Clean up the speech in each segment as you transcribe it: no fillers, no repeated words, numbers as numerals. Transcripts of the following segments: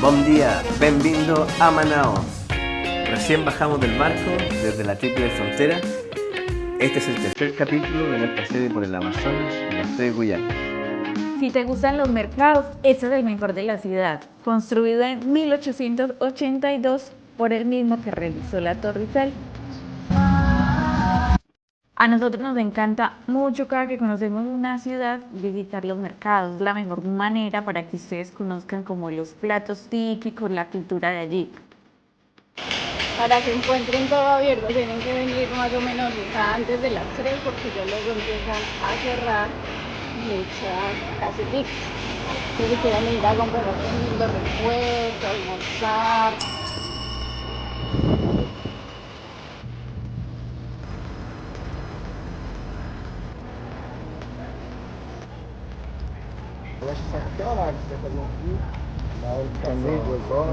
Bom dia, bem-vindo a Manaus. Recién bajamos del barco desde la Triple Frontera. Este es el tercer capítulo de nuestra serie por el Amazonas y la de Guyana. Si te gustan los mercados, este es el mejor de la ciudad, construido en 1882 por el mismo que realizó la Torre Eiffel. A nosotros nos encanta mucho cada que conocemos una ciudad visitar los mercados, la mejor manera para que ustedes conozcan como los platos típicos, la cultura de allí. Para que encuentren todo abierto tienen que venir más o menos antes de las 3 porque ya luego empiezan a cerrar muchas caseticas. Si quieren ir a comprar los repuestos, almorzar.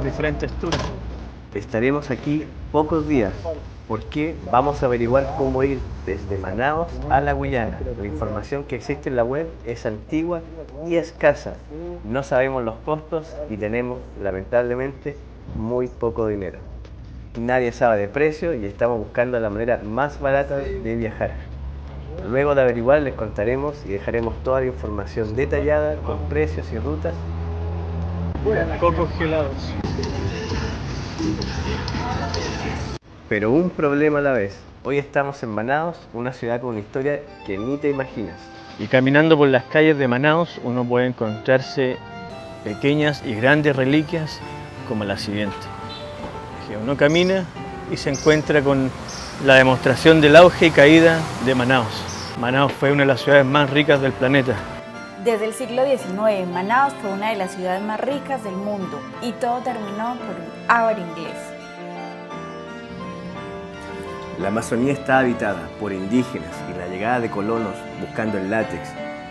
Diferentes tours. Estaremos aquí pocos días porque vamos a averiguar cómo ir desde Manaus a la Guyana. La información que existe en la web es antigua y escasa. No sabemos los costos y tenemos, lamentablemente, muy poco dinero. Nadie sabe de precio y estamos buscando la manera más barata de viajar. Luego de averiguar les contaremos y dejaremos toda la información detallada con precios y rutas. Cocos gelados. Pero un problema a la vez. Hoy estamos en Manaus, una ciudad con una historia que ni te imaginas. Y caminando por las calles de Manaus uno puede encontrarse pequeñas y grandes reliquias como la siguiente. Que uno camina y se encuentra con la demostración del auge y caída de Manaus. Manaus fue una de las ciudades más ricas del planeta. Desde el siglo XIX, Manaus fue una de las ciudades más ricas del mundo y todo terminó por un ávar inglés. La Amazonía está habitada por indígenas y la llegada de colonos buscando el látex,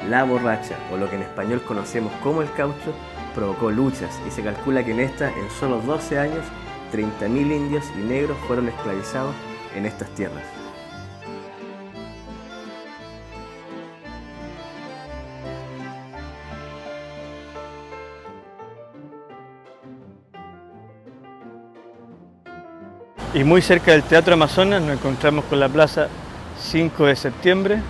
la borracha o lo que en español conocemos como el caucho provocó luchas y se calcula que en solo 12 años 30.000 indios y negros fueron esclavizados en estas tierras. Y muy cerca del Teatro Amazonas nos encontramos con la Plaza 5 de Septiembre.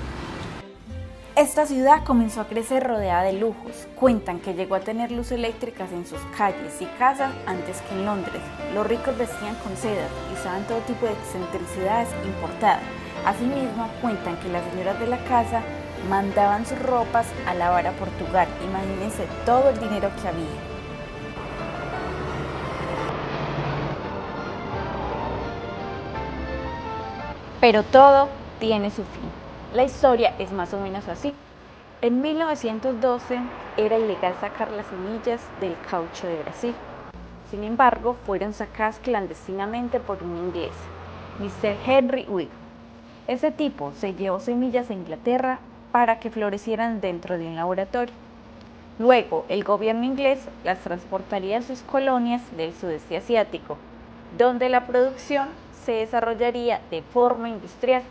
Esta ciudad comenzó a crecer rodeada de lujos. Cuentan que llegó a tener luz eléctricas en sus calles y casas antes que en Londres. Los ricos vestían con sedas y usaban todo tipo de excentricidades importadas. Asimismo, cuentan que las señoras de la casa mandaban sus ropas a lavar a Portugal. Imagínense todo el dinero que había. Pero todo tiene su fin. La historia es más o menos así. En 1912 era ilegal sacar las semillas del caucho de Brasil. Sin embargo, fueron sacadas clandestinamente por un inglés, Mr. Henry Wigg. Ese tipo se llevó semillas a Inglaterra para que florecieran dentro de un laboratorio. Luego, el gobierno inglés las transportaría a sus colonias del sudeste asiático, donde la producción se desarrollaría de forma industrial.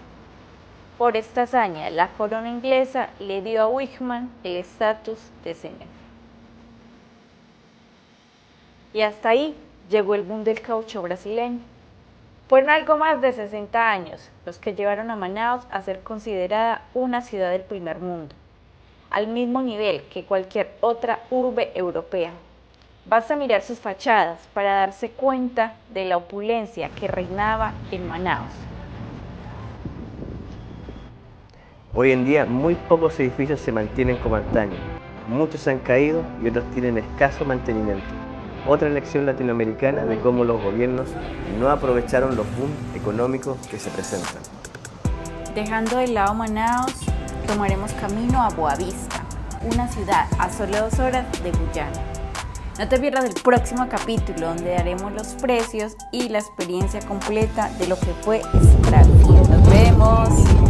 Por esta hazaña, la corona inglesa le dio a Wigman el estatus de señor. Y hasta ahí llegó el boom del caucho brasileño. Fueron algo más de 60 años los que llevaron a Manaus a ser considerada una ciudad del primer mundo, al mismo nivel que cualquier otra urbe europea. Basta mirar sus fachadas para darse cuenta de la opulencia que reinaba en Manaus. Hoy en día muy pocos edificios se mantienen como antaño. Muchos han caído y otros tienen escaso mantenimiento. Otra lección latinoamericana de cómo los gobiernos no aprovecharon los booms económicos que se presentan. Dejando de lado Manaus, tomaremos camino a Boavista, una ciudad a solo 2 horas de Guyana. No te pierdas el próximo capítulo donde daremos los precios y la experiencia completa de lo que fue esta vida. ¡Nos vemos!